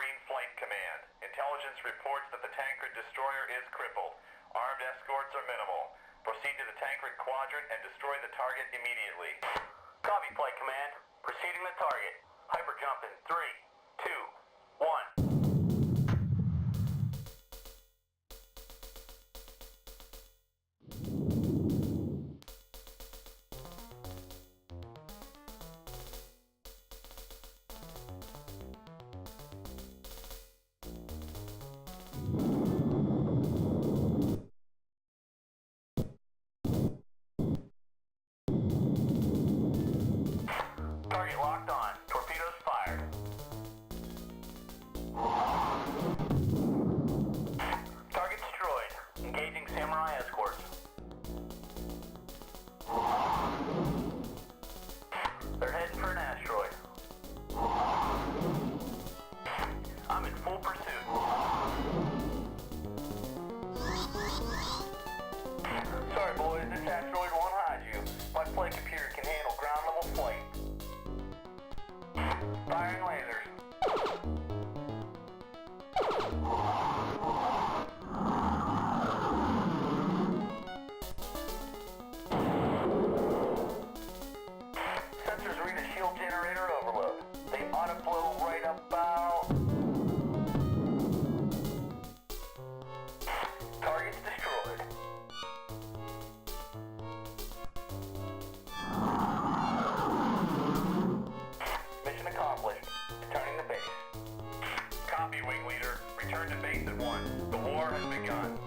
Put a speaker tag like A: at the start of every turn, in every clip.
A: Gorine Flight Command. Intelligence reports that the Tancred destroyer is crippled. Armed escorts are minimal. Proceed to the Tancred quadrant and destroy the target immediately.
B: Copy, Flight Command. Proceeding to target. Hyper jump in 3, 2, 1. Target locked on. Torpedoes fired. Target destroyed. Engaging samurai escorts. They're heading for an asteroid. I'm in full pursuit. Sorry boys, this asteroid won't hide you. My flight computer can handle ground level flight. Firing lasers. Sensors read a shield generator overload. They ought to blow right about... Target's destroyed. Mission accomplished. Returning to base.
A: Copy, Wing Leader. Return to base at once. The war has begun.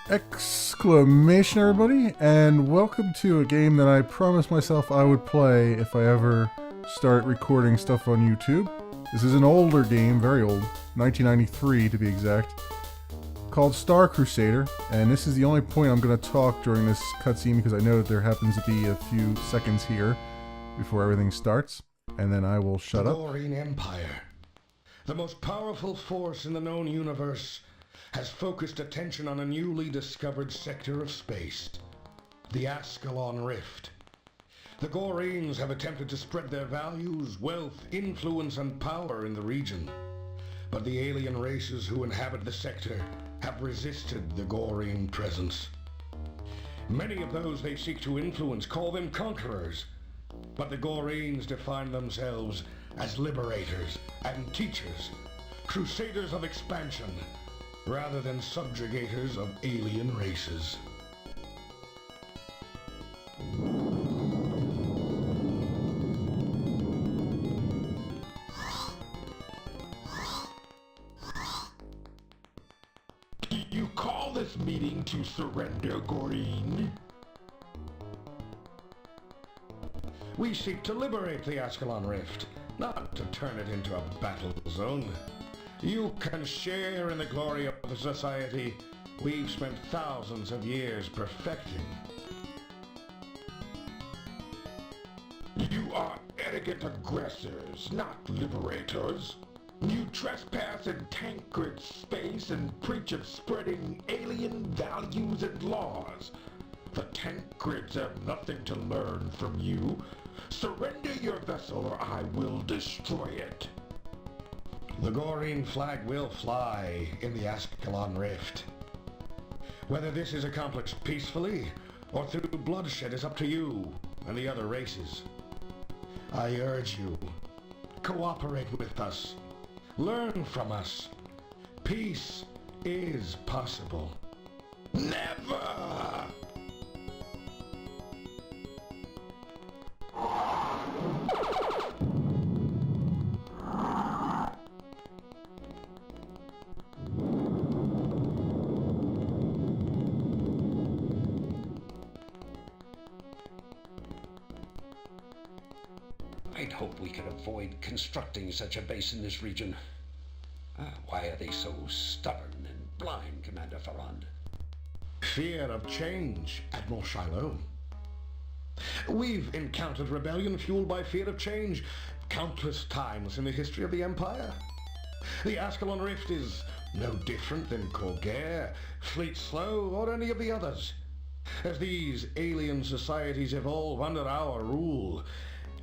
C: Exclamation, everybody, and welcome to a game that I promised myself I would play if I ever start recording stuff on YouTube. This is an older game, very old, 1993 to be exact, called Star Crusader, and this is the only point I'm going to talk during this cutscene because I know that there happens to be a few seconds here before everything starts, and then I will shut up.
D: The Gorine Empire, the most powerful force in the known universe, has focused attention on a newly discovered sector of space, the Ascalon Rift. The Gorines have attempted to spread their values, wealth, influence, and power in the region. But the alien races who inhabit the sector have resisted the Gorine presence. Many of those they seek to influence call them conquerors, but the Gorines define themselves as liberators and teachers, crusaders of expansion, rather than subjugators of alien races.
E: Do you call this meeting to surrender, Gorine?
D: We seek to liberate the Ascalon Rift, not to turn it into a battle zone. You can share in the glory of the society we've spent thousands of years perfecting.
E: You are arrogant aggressors, not liberators. You trespass in Tancred space and preach of spreading alien values and laws. The Tancreds have nothing to learn from you. Surrender your vessel or I will destroy it.
D: The Gorine flag will fly in the Ascalon Rift. Whether this is accomplished peacefully or through bloodshed is up to you and the other races. I urge you, cooperate with us. Learn from us. Peace is possible.
E: Never!
F: I'd hope we could avoid constructing such a base in this region. Why are they so stubborn and blind, Commander Farrand?
D: Fear of change, Admiral Shiloh. We've encountered rebellion fueled by fear of change countless times in the history of the Empire. The Ascalon Rift is no different than Corgair, Fleet Slow, or any of the others. As these alien societies evolve under our rule,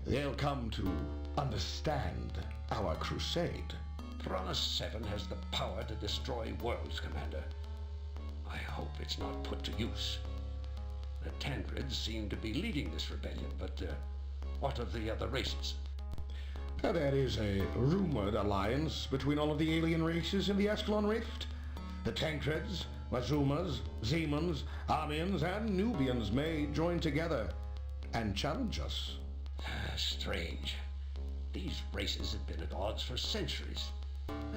D: they'll come to understand our crusade.
F: Piranha 7 has the power to destroy worlds, Commander. I hope it's not put to use. The Tancreds seem to be leading this rebellion, but what of the other races?
D: There is a rumored alliance between all of the alien races in the Ascalon Rift. The Tancreds, Mazumas, Zemans, Amians, and Nubians may join together and challenge us.
F: Strange. These races have been at odds for centuries,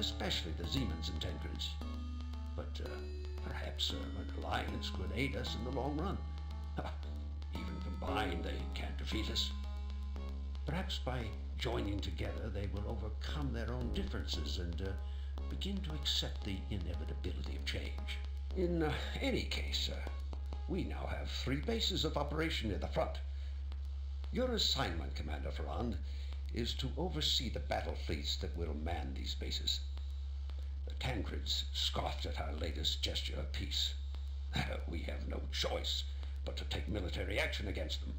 F: especially the Zemans and Tancreds. But perhaps an alliance could aid us in the long run. Even combined, they can't defeat us. Perhaps by joining together, they will overcome their own differences and begin to accept the inevitability of change. In any case, we now have 3 bases of operation near the front. Your assignment, Commander Ferrand, is to oversee the battle fleets that will man these bases. The Tancreds scoffed at our latest gesture of peace. We have no choice but to take military action against them.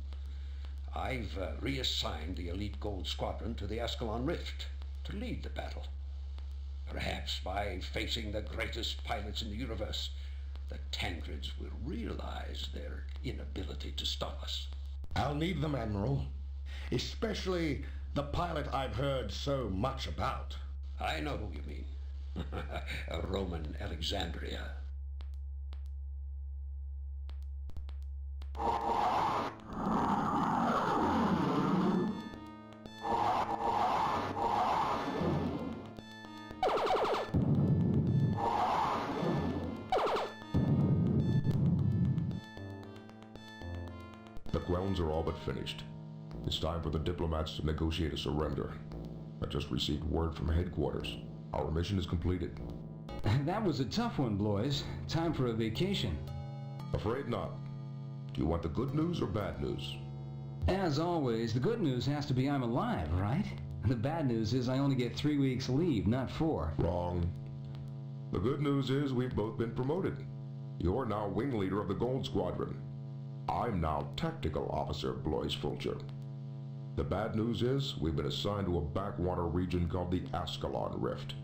F: I've reassigned the elite Gold Squadron to the Ascalon Rift to lead the battle. Perhaps by facing the greatest pilots in the universe, the Tancreds will realize their inability to stop us.
D: I'll need them, Admiral. Especially the pilot I've heard so much about.
F: I know who you mean. A Roman Alexandria.
E: The grounds are all but finished. It's time for the diplomats to negotiate a surrender. I just received word from headquarters. Our mission is completed.
G: That was a tough one, Blois. Time for a vacation.
E: Afraid not. Do you want the good news or bad news?
G: As always, the good news has to be I'm alive, right? The bad news is I only get 3 weeks leave, not 4.
E: Wrong. The good news is we've both been promoted. You're now wing leader of the Gold Squadron. I'm now Tactical Officer Blois Fulcher. The bad news is we've been assigned to a backwater region called the Ascalon Rift.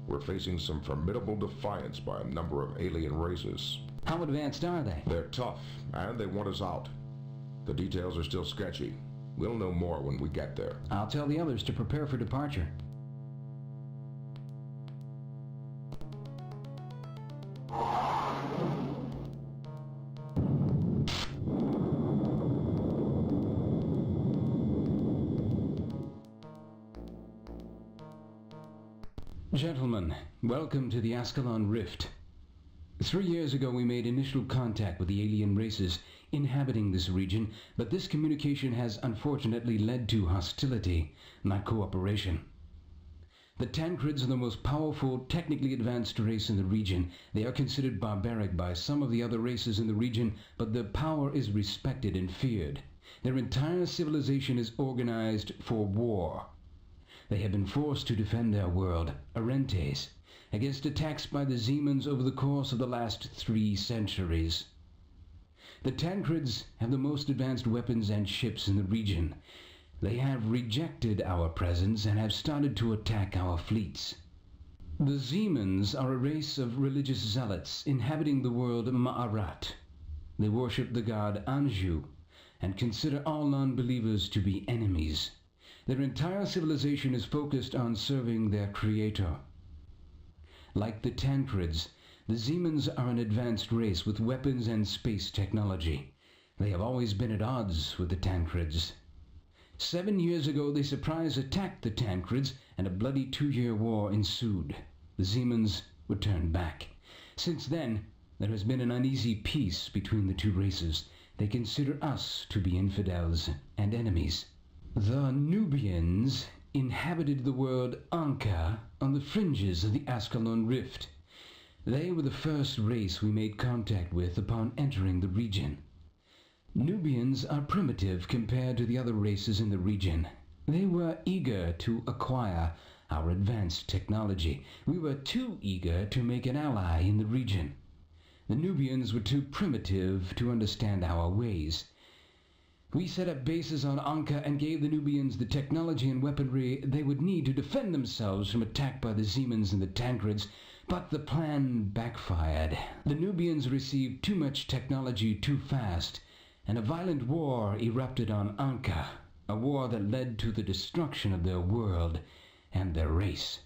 E: We're facing some formidable defiance by a number of alien races.
G: How advanced are they?
E: They're tough, and they want us out. The details are still sketchy. We'll know more when we get there.
G: I'll tell the others to prepare for departure. Gentlemen, welcome to the Ascalon Rift. 3 years ago we made initial contact with the alien races inhabiting this region, but this communication has unfortunately led to hostility, not cooperation. The Tancreds are the most powerful, technically advanced race in the region. They are considered barbaric by some of the other races in the region, but their power is respected and feared. Their entire civilization is organized for war. They have been forced to defend their world, Arentes, against attacks by the Zemans over the course of the last 3 centuries. The Tancreds have the most advanced weapons and ships in the region. They have rejected our presence and have started to attack our fleets. The Zemans are a race of religious zealots inhabiting the world Ma'arat. They worship the god Anju and consider all non-believers to be enemies. Their entire civilization is focused on serving their creator. Like the Tancreds, the Zemans are an advanced race with weapons and space technology. They have always been at odds with the Tancreds. 7 years ago they surprise attacked the Tancreds and a bloody 2-year war ensued. The Zemans were turned back. Since then, there has been an uneasy peace between the 2 races. They consider us to be infidels and enemies. The Nubians inhabited the world Anka on the fringes of the Ascalon Rift. They were the first race we made contact with upon entering the region. Nubians are primitive compared to the other races in the region. They were eager to acquire our advanced technology. We were too eager to make an ally in the region. The Nubians were too primitive to understand our ways. We set up bases on Anka and gave the Nubians the technology and weaponry they would need to defend themselves from attack by the Zemans and the Tancreds, but the plan backfired. The Nubians received too much technology too fast, and a violent war erupted on Anka, a war that led to the destruction of their world and their race.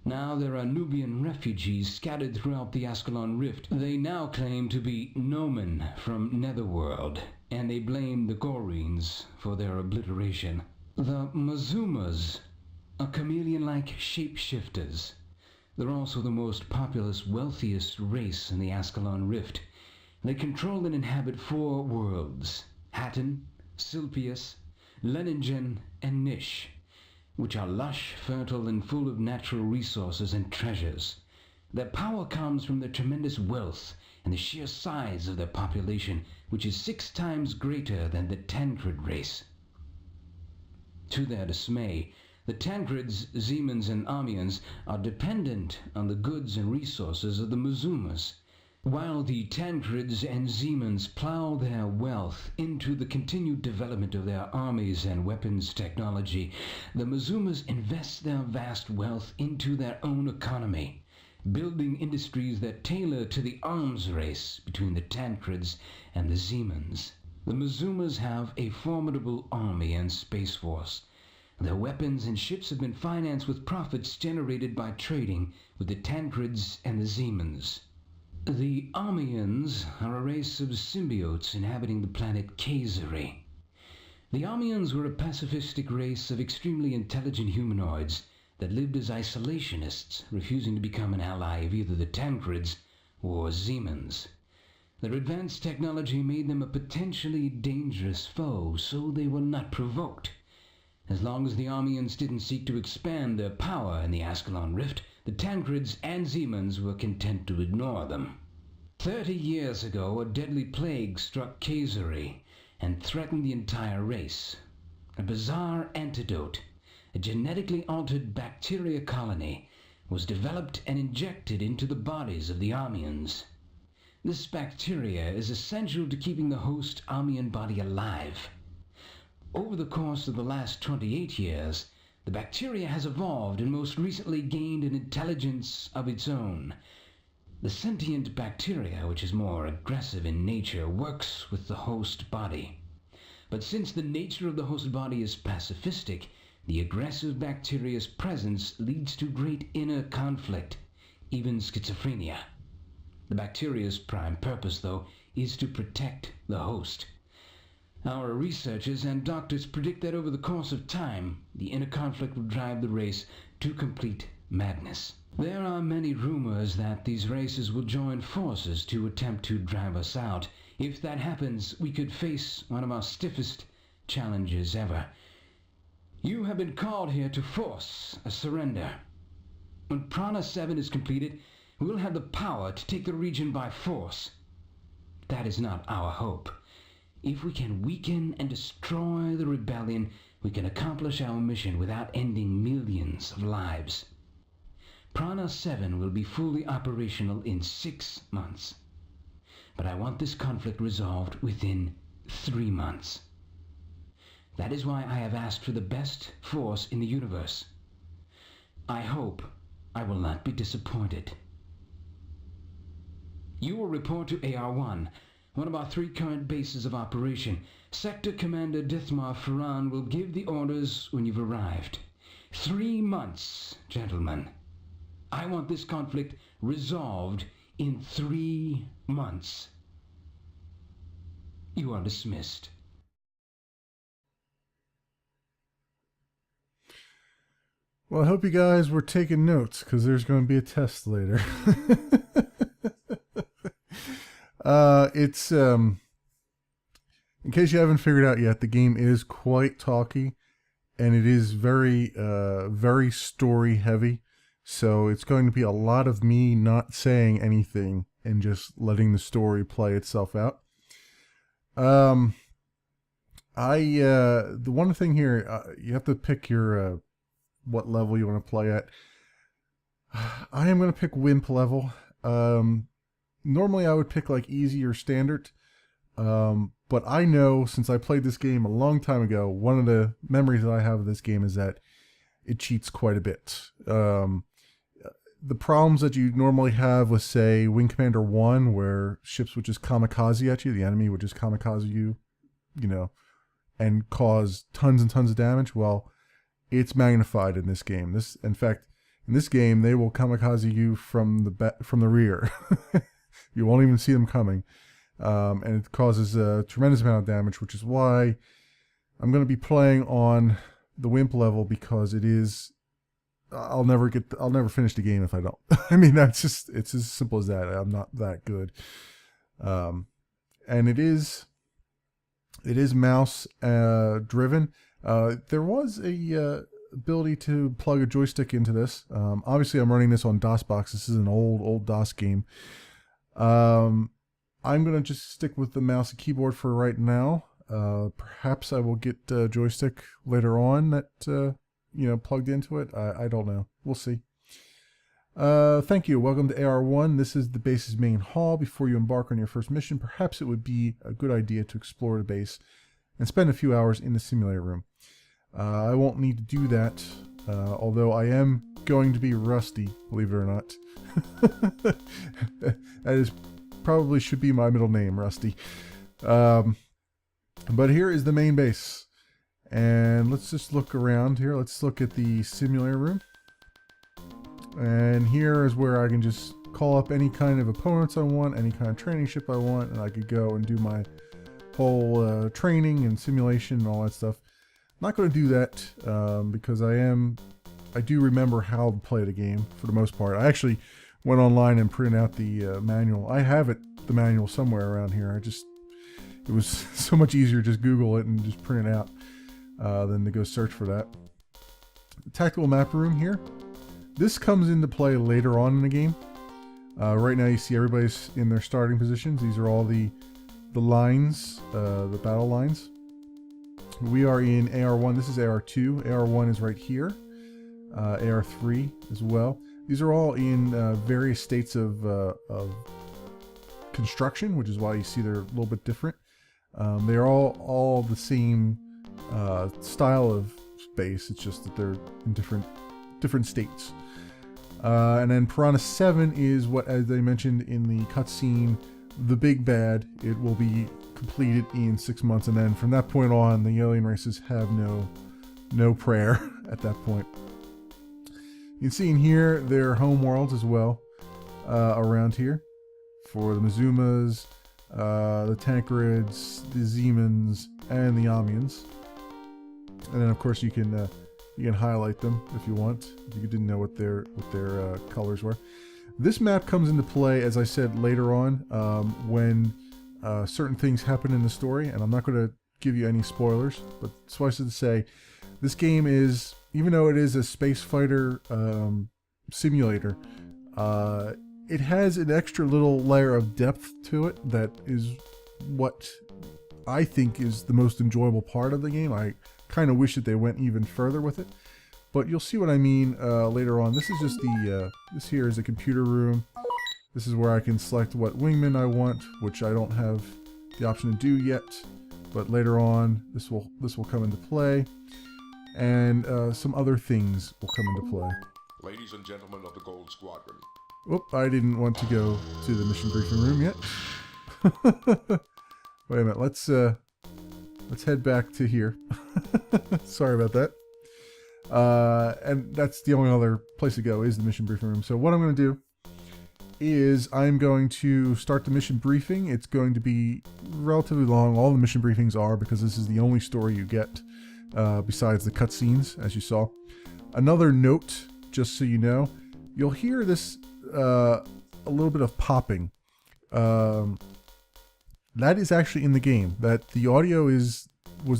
G: Now there are Nubian refugees scattered throughout the Ascalon Rift. They now claim to be Nomen from Netherworld, and they blame the Goreens for their obliteration. The Mazumas are chameleon-like shapeshifters. They're also the most populous, wealthiest race in the Ascalon Rift. They control and inhabit 4 worlds: Hatton, Silpius, Leningen, and Nish, which are lush, fertile, and full of natural resources and treasures. Their power comes from their tremendous wealth and the sheer size of their population, which is 6 times greater than the Tancred race. To their dismay, the Tancreds, Zemans, and Amians are dependent on the goods and resources of the Mazumas, while the Tancreds and Zemans plow their wealth into the continued development of their armies and weapons technology. The Mazumas invest their vast wealth into their own economy, building industries that tailor to the arms race between the Tancreds and the Zemans. The Mazumas have a formidable army and space force. Their weapons and ships have been financed with profits generated by trading with the Tancreds and the Zemans. The Amians are a race of symbiotes inhabiting the planet Kazari. The Amians were a pacifistic race of extremely intelligent humanoids that lived as isolationists, refusing to become an ally of either the Tancreds or Zemans. Their advanced technology made them a potentially dangerous foe, so they were not provoked. As long as the Amians didn't seek to expand their power in the Ascalon Rift, the Tancreds and Zemans were content to ignore them. 30 years ago, a deadly plague struck Kazari and threatened the entire race. A bizarre antidote, a genetically altered bacteria colony, was developed and injected into the bodies of the Amians. This bacteria is essential to keeping the host Amian body alive. Over the course of the last 28 years, the bacteria has evolved and most recently gained an intelligence of its own. The sentient bacteria, which is more aggressive in nature, works with the host body. But since the nature of the host body is pacifistic, the aggressive bacteria's presence leads to great inner conflict, even schizophrenia. The bacteria's prime purpose, though, is to protect the host. Our researchers and doctors predict that over the course of time, the inner conflict will drive the race to complete madness. There are many rumors that these races will join forces to attempt to drive us out. If that happens, we could face one of our stiffest challenges ever. You have been called here to force a surrender. When Prana 7 is completed, we will have the power to take the region by force. That is not our hope. If we can weaken and destroy the rebellion, we can accomplish our mission without ending millions of lives. Prana 7 will be fully operational in 6 months. But I want this conflict resolved within 3 months. That is why I have asked for the best force in the universe. I hope I will not be disappointed. You will report to AR-1, one of our 3 current bases of operation. Sector Commander Dithmar Ferran will give the orders when you've arrived. 3 months, gentlemen. I want this conflict resolved in 3 months. You are dismissed.
C: Well, I hope you guys were taking notes, because there's going to be a test later. It's in case you haven't figured out yet, the game is quite talky, and it is very, very story heavy. So it's going to be a lot of me not saying anything and just letting the story play itself out. The one thing here, you have to pick your what level you want to play at. I am going to pick Wimp level. normally I would pick like easy or standard. But I know, since I played this game a long time ago, one of the memories that I have of this game is that it cheats quite a bit. The problems that you normally have with, say, Wing Commander 1, where ships would just kamikaze at you, the enemy would just kamikaze you, and cause tons and tons of damage. Well, it's magnified in this game. In fact, in this game, they will kamikaze you from the rear. You won't even see them coming. And it causes a tremendous amount of damage, which is why I'm going to be playing on the Wimp level, because it is... I'll never finish the game if I don't. I mean, it's as simple as that. I'm not that good. And it is mouse driven. There was a ability to plug a joystick into this. Obviously, I'm running this on DOSBox. This is an old DOS game. I'm gonna just stick with the mouse and keyboard for right now. Perhaps I will get a joystick later on that plugged into it. I don't know. We'll see. Thank you. Welcome to AR1. This is the base's main hall. Before you embark on your first mission, perhaps it would be a good idea to explore the base and spend a few hours in the simulator room. I won't need to do that, although I am going to be rusty, believe it or not. That probably should be my middle name, Rusty. But here is the main base. And let's just look around here. Let's look at the simulator room. And here is where I can just call up any kind of opponents I want, any kind of training ship I want, and I could go and do my whole training and simulation and all that stuff. I'm not going to do that because I do remember how to play the game for the most part. I actually went online and printed out the manual. I have the manual somewhere around here. It was so much easier to just Google it and just print it out than to go search for that. Tactical map room here. This comes into play later on in the game. Right now you see everybody's in their starting positions. These are all the lines, the battle lines. We are in AR1. This is AR2. AR1 is right here. AR3 as well. These are all in various states of construction, which is why you see they're a little bit different. They are all the same style of space. It's just that they're in different states. And then Piranha 7 is what, as they mentioned in the cutscene, the big bad. It will be completed in 6 months, and then from that point on, the alien races have no prayer at that point. You can see in here their home worlds as well around here for the Mizumas, the Tancreds, the Zemans, and the Amiens. And then of course you can highlight them if you want, if you didn't know what their colors were. This map comes into play, as I said, later on when certain things happen in the story, and I'm not going to give you any spoilers, but suffice it to say, this game is, even though it is a space fighter simulator, it has an extra little layer of depth to it that is what I think is the most enjoyable part of the game. I kind of wish that they went even further with it, but you'll see what I mean later on. This is just this here is a computer room. This is where I can select what wingman I want, which I don't have the option to do yet, but later on this will come into play, and some other things will come into play.
E: Ladies and gentlemen of the Gold Squadron.
C: Oop, I didn't want to go to the mission briefing room yet. Wait a minute, let's head back to here. Sorry about that. And that's the only other place to go, is the mission briefing room. So what I'm going to do is I'm going to start the mission briefing. It's going to be relatively long. All the mission briefings are, because this is the only story you get besides the cutscenes, as you saw. Another note, just so you know, you'll hear this a little bit of popping. That is actually in the game. That the audio was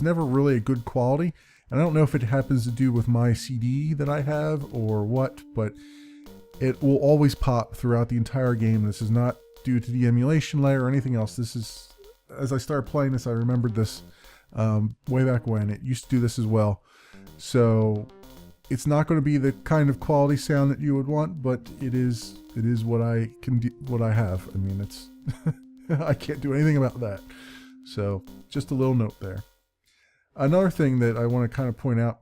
C: never really a good quality, and I don't know if it happens to do with my CD that I have or what, but it will always pop throughout the entire game. This is not due to the emulation layer or anything else. This is, as I started playing this, I remembered this way back when. It used to do this as well. So It's not going to be the kind of quality sound that you would want, but it is what I can do, what I have. I mean, it's I can't do anything about that. So just a little note there. Another thing that I want to kind of point out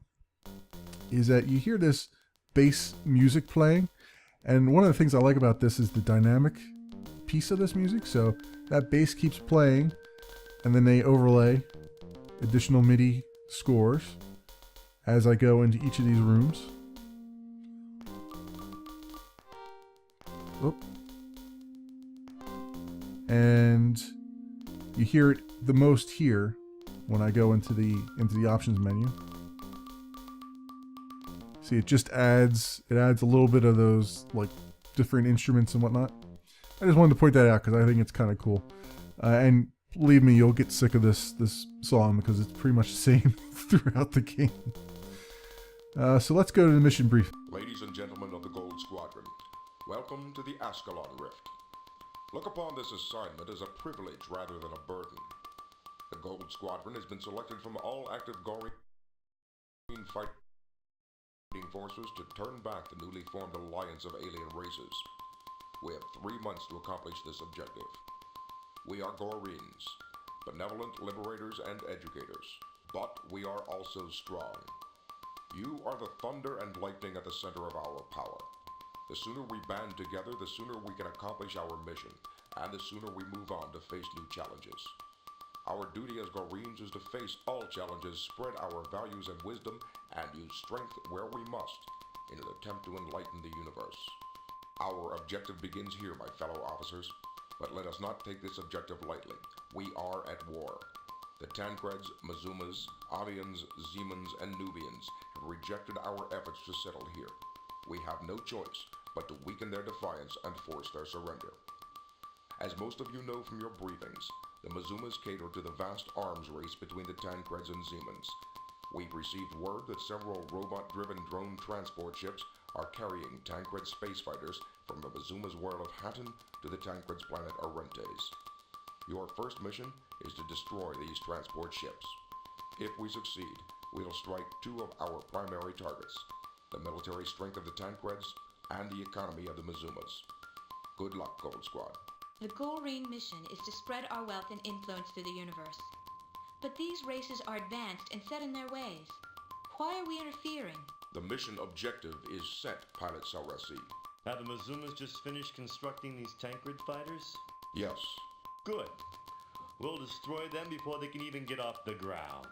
C: is that you hear this bass music playing, and one of the things I like about this is the dynamic piece of this music. So that bass keeps playing, and then they overlay additional MIDI scores as I go into each of these rooms. Oop. And you hear it the most here when I go into the options menu. See, it just adds a little bit of those like different instruments and whatnot. I just wanted to point that out because I think it's kind of cool. And believe me, you'll get sick of this song because it's pretty much the same throughout the game. So let's go to the mission brief.
E: Ladies and gentlemen of the Gold Squadron, welcome to the Ascalon Rift. Look upon this assignment as a privilege rather than a burden. The Gold Squadron has been selected from all active Gorean fighting forces to turn back the newly formed alliance of alien races. We have 3 months to accomplish this objective. We are Goreans, benevolent liberators and educators, but we are also strong. You are the thunder and lightning at the center of our power. The sooner we band together, the sooner we can accomplish our mission, and the sooner we move on to face new challenges. Our duty as Goreans is to face all challenges, spread our values and wisdom, and use strength where we must in an attempt to enlighten the universe. Our objective begins here, my fellow officers, but let us not take this objective lightly. We are at war. The Tancreds, Mazumas, Avians, Zemans, and Nubians have rejected our efforts to settle here. We have no choice but to weaken their defiance and force their surrender. As most of you know from your briefings, the Mazumas cater to the vast arms race between the Tancreds and Zemans. We've received word that several robot-driven drone transport ships are carrying Tancred space fighters from the Mazuma's world of Hatton to the Tancred's planet Arentes. Your first mission is to destroy these transport ships. If we succeed, we'll strike 2 of our primary targets, the military strength of the Tancreds and the economy of the Mazumas. Good luck, Gold Squad.
H: The Gorean mission is to spread our wealth and influence through the universe. But these races are advanced and set in their ways. Why are we interfering?
E: The mission objective is set, Pilot Salresi.
I: Have the Mazumas just finished constructing these Tancred fighters?
E: Yes.
I: Good. We'll destroy them before they can even get off the ground.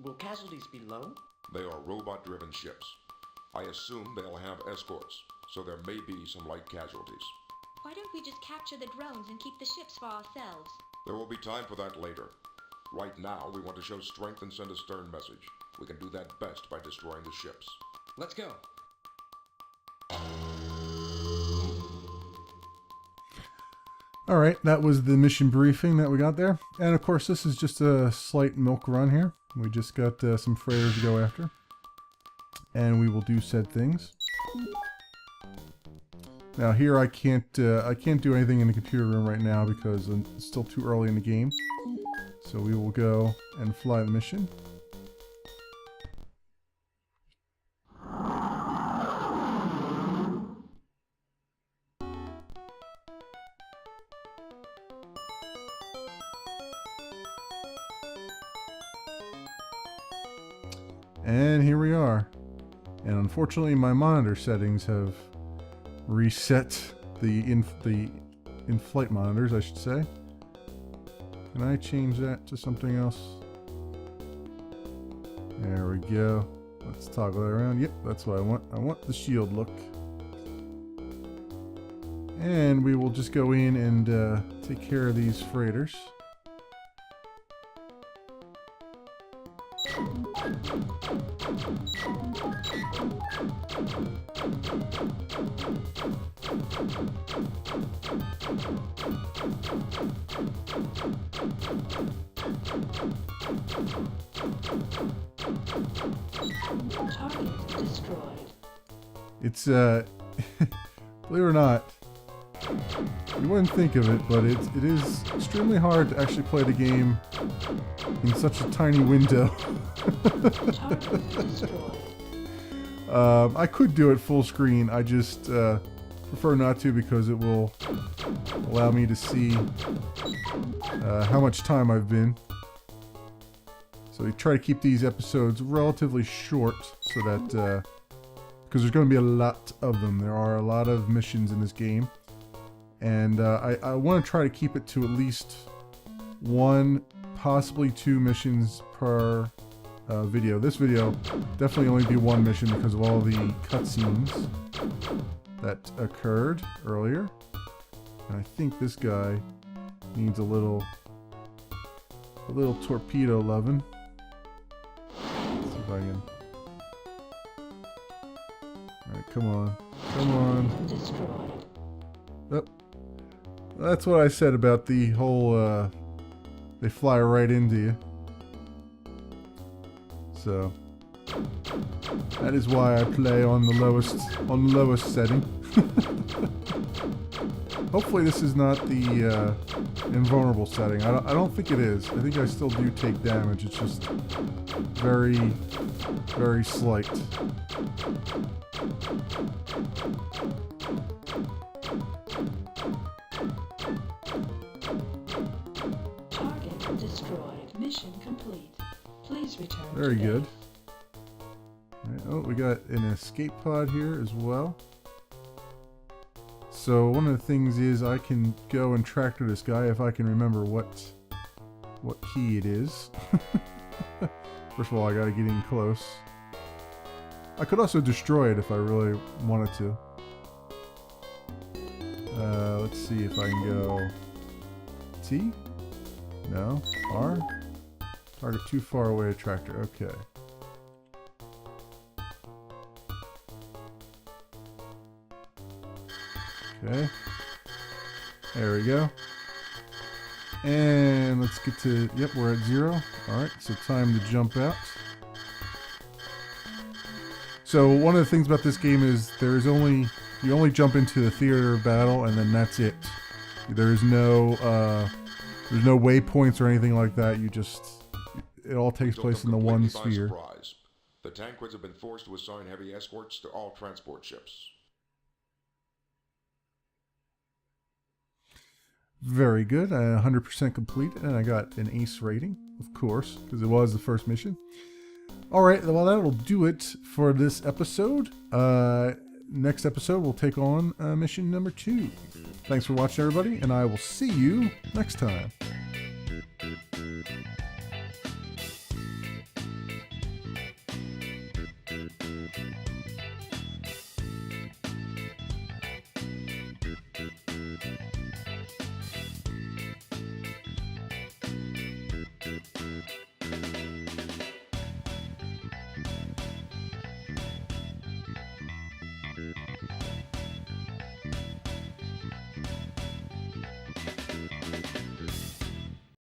F: Will casualties be low?
E: They are robot-driven ships. I assume they'll have escorts, so there may be some light casualties.
H: Why don't we just capture the drones and keep the ships for ourselves?
E: There will be time for that later. Right now, we want to show strength and send a stern message. We can do that best by destroying the ships.
F: Let's go.
C: Alright, that was the mission briefing that we got there. And of course, this is just a slight milk run here. We just got some freighters to go after. And we will do said things. Now here I can't do anything in the computer room right now because it's still too early in the game. So we will go and fly the mission. And here we are. And unfortunately my monitor settings have reset the in-flight monitors, I should say. Can I change that to something else? There we go. Let's toggle that around. Yep, that's what I want. I want the shield look. And we will just go in and take care of these freighters.
H: Target destroyed.
C: It's believe it or not, you wouldn't think of it, but it is extremely hard to actually play the game in such a tiny window.
H: Target destroyed.
C: I could do it full screen. I just prefer not to because it will allow me to see how much time I've been. So we try to keep these episodes relatively short so that, because there's going to be a lot of them. There are a lot of missions in this game. And I want to try to keep it to at least 1, possibly 2 missions per video. This video definitely only be 1 mission because of all the cutscenes that occurred earlier. And I think this guy needs a little torpedo loving. Let's see if I can. Alright, come on. Come on. Oh. That's what I said about the whole, they fly right into you. So, that is why I play on the lowest setting. Hopefully this is not the invulnerable setting. I don't think it is. I think I still do take damage. It's just very, very slight.
J: Target destroyed. Mission complete. Please return.
C: Very good. Right, oh, we got an escape pod here as well. So one of the things is I can go and tractor this guy if I can remember what key it is. First of all, I gotta get in close. I could also destroy it if I really wanted to. Let's see if I can go T? No? R? Target too far away, tractor. Okay. Okay. There we go. And let's get to, yep, we're at 0. Alright, so time to jump out. So one of the things about this game is you only jump into the theater of battle and then that's it. There's no waypoints or anything like that. It all takes place in the one sphere.
E: Surprise. The Tankreds have been forced to assign heavy escorts to all transport ships.
C: Very good. 100% complete, and I got an ace rating, of course, because it was the first mission. Alright, well that'll do it for this episode. Next episode we'll take on mission number 2. Thanks for watching, everybody, and I will see you next time.